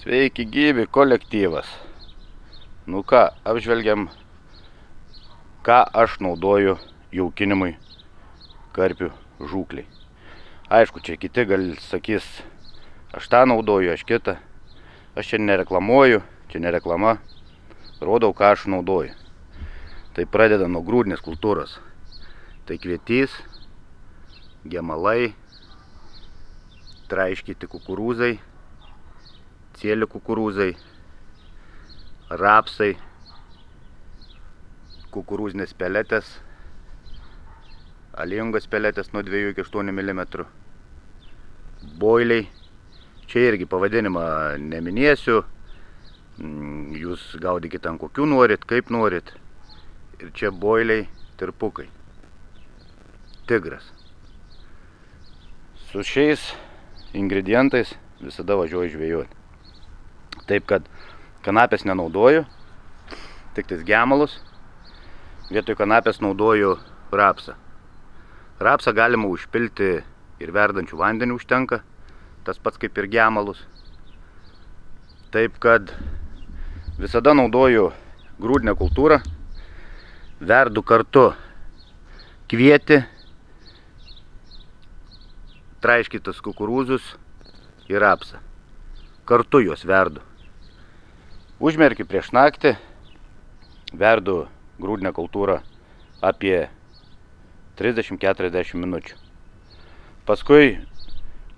Sveiki gyvi kolektyvas. Nu ką, apžvelgiam, ką aš naudoju jaukinimui karpių žūklei. Aišku, čia kiti gal sakys, aš tą naudoju, aš kitą. Aš čia nereklamuoju, čia nereklama. Rodau, ką aš naudoju. Tai pradeda nuo grūdinės kultūros. Tai kvietys, gemalai, traiškyti kukurūzai, cėlių kukurūzai, rapsai, kukurūzinės peletės, aliejingos peletės nuo 2 iki 8 mm, boiliai. Čia irgi pavadinimą neminėsiu, jūs gaudykite ant kokių norit, kaip norit. Ir čia boiliai, tirpukai, tigras. Su šiais ingredientais visada važiuoju žvejoti. Taip kad kanapės nenaudoju, tik tais gemalus. Vietoj kanapės naudoju rapsą. Rapsą galima užpilti ir verdančių vandenį užtenka, tas pats kaip ir gemalus. Taip kad visada naudoju grūdinę kultūrą, verdu kartu kvietį, traiškytus kukurūzus ir rapsą. Kartu juos verdu. Užmerkiu prieš naktį, verdu grūdinę kultūrą apie 30-40 minučių. Paskui,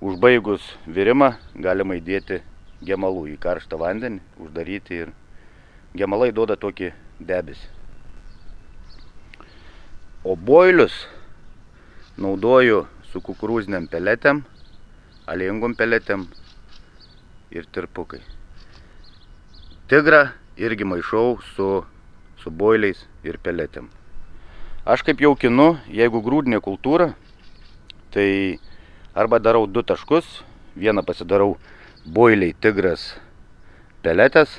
užbaigus virimą, galima įdėti gemalų į karštą vandenį, uždaryti ir gemalai duoda tokį debesį. O boilius naudoju su kukurūziniam peletėm, aliejingom peletėm ir tirpukai. Tigrą irgi maišau su boiliais ir peletėm. Aš kaip jaukinu, jeigu grūdinė kultūra, tai arba darau 2 taškus, vieną pasidarau boiliai, tigras, peletės,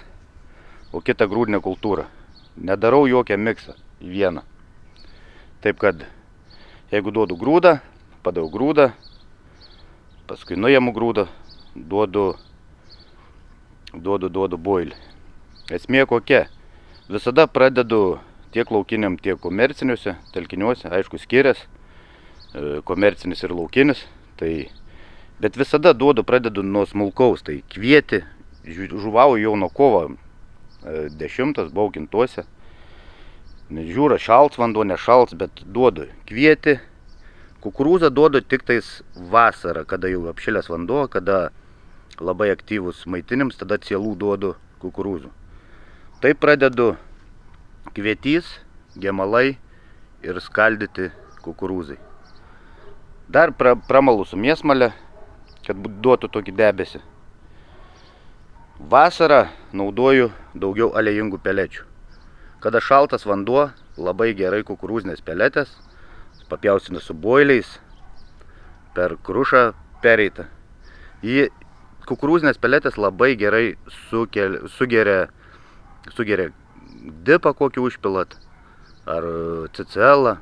o kitą grūdinę kultūrą. Nedarau jokią miksą į vieną. Taip kad, jeigu duodu grūdą, padau grūdą, paskui nuimu grūdą, duodu boilį. Esmė kokia? Visada pradedu tiek laukiniam, tiek komerciniuose telkiniuose, aišku skirias, komercinis ir laukinis, bet visada pradedu nuo smulkaus, tai kvietį, žuvauju jau nuo kovo 10, baugintuose. Žiūra, šalts vanduo, nešalts, bet duodu kvietį. Kukurūzą duodu tik tais vasarą, kada jau apšilęs vanduo, kada labai aktyvus maitinims, tada cielų duodu kukurūzų. Taip pradedu kvietys, gemalai ir skaldyti kukurūzai. Dar pramalu su mėsmalė, kad duotų tokį debesį. Vasarą naudoju daugiau aliejingų pelečių. Kada šaltas vanduo, labai gerai kukurūzinės peletės, papjausinu su boiliais, per krušą pereitą. Kukurūzinės peletės labai gerai sugeria dipą kokį užpilat, ar CCL.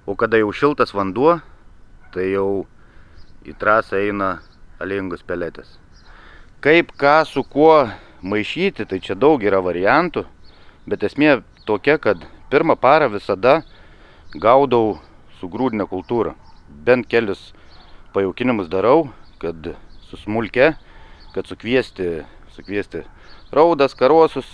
O kada jau šiltas vanduo, tai jau į trasą eina aliejingos peletės. Kaip, ką, su kuo maišyti, tai čia daug yra variantų. Bet esmė tokia, kad pirmą parą visada gaudau su grūdinė kultūra. Bent kelis pajaukinimus darau, kad su smulke, kad sukviesti raudas, karosus,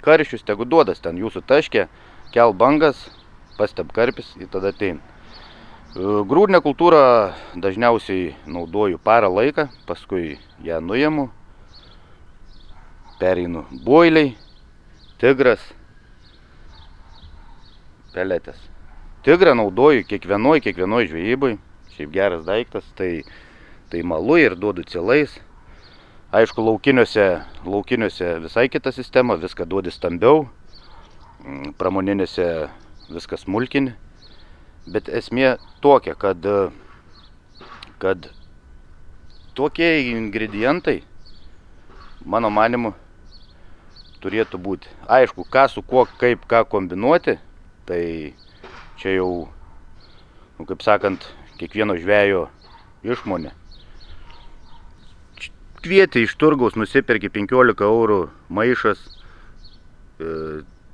karšius, tegu duodas ten jūsų taškė, kel bangas, pasteb karpis ir tada ateina. Grūdinę kultūrą dažniausiai naudoju parą laiką, paskui ją nuimu, pereinu boiliai, tigras, peletės. Tigrą naudoju kiekvienoj žvejybai, šiaip geras daiktas, tai malu ir duodu cielais. Aišku, laukiniuose visai kita sistema, viską duodi stambiau, pramoninėse viską smulkini. Bet esmė tokia, kad tokie ingredientai, mano manimu, turėtų būti. Aišku, ką su kuo, kaip ką kombinuoti, tai čia jau, kaip sakant, kiekvieno žvejo išmonė. kvietė iš turgaus, nusipirki 15 eurų maišas,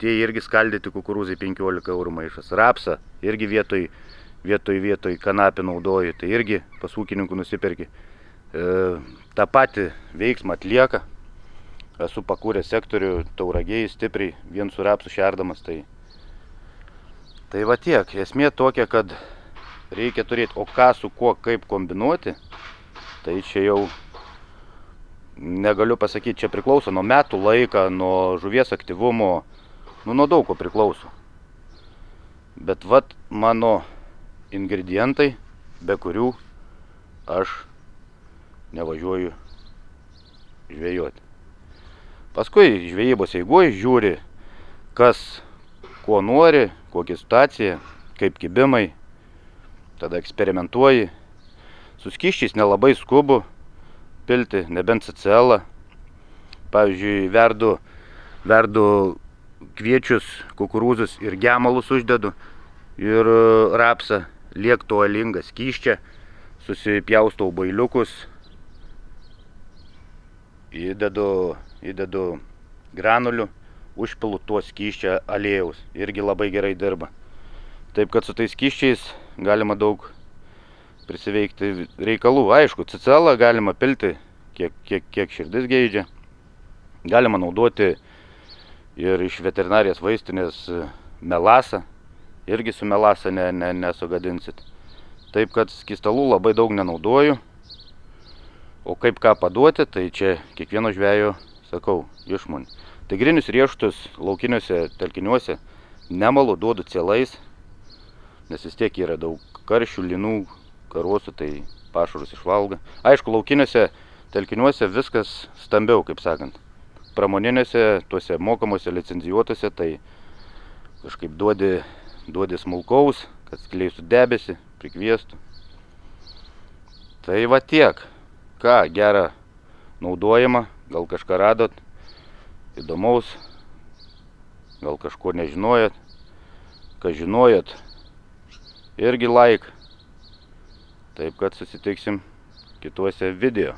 tie irgi skaldyti kukurūzai 15 eurų maišas. Rapsą irgi vietoj kanapį naudoju, tai irgi pas ūkininkų nusipirki. Ta pati veiksmą atlieka. Esu pakūręs sektorių Tauragėj stipriai, vien su rapsu šerdamas. Tai va tiek. Esmė tokia, kad reikia turėti, o ką su kuo kaip kombinuoti, tai čia jau negaliu pasakyti, čia priklauso nuo metų laiką, nuo žuvies aktyvumo, nuo daug ko priklauso. Bet vat mano ingredientai, be kurių aš nevažiuoju žvejoti. Paskui žvejybos eigoj žiūri, kas ko nori, kokia situacija, kaip kibimai, tada eksperimentuoji. Su skysčiais nelabai skubu pilti, nebent CCL. Pavyzdžiui, verdu kviečius, kukurūzus ir gemalus uždedu ir rapsą, liektų alingą skysčią, susipjaustau bailiukus, įdedu granulių, užpilu tuo skysčią aliejaus, irgi labai gerai dirba. Taip kad su tais skysčiais galima daug prisiveikti reikalų. Aišku, CCL galima pilti, kiek širdis geidžia. Galima naudoti ir iš veterinarijos vaistinės melasą, irgi su melasa nesugadinsit. Taip kad skystalų labai daug nenaudoju. O kaip ką paduoti, tai čia kiekvieno žvejo, sakau, išmonė. Tigrinius riešutus laukiniuose telkiniuose nemalu, duodu cielais, nes vis tiek yra daug karšių, linų, karosų, tai pašarus išvalga. Aišku, laukiniuose telkiniuose viskas stambiau, kaip sakant. Pramoniniuose, tuose mokamuose, licenzijuotuose, tai kažkaip duodi smulkaus, kad skleistų debesį, prikviestų. Tai va tiek. Ką, gerą naudojimą, gal kažką radot įdomaus, gal kažko nežinojot, ką žinojot, irgi like. Taip kad susitiksim kituose video.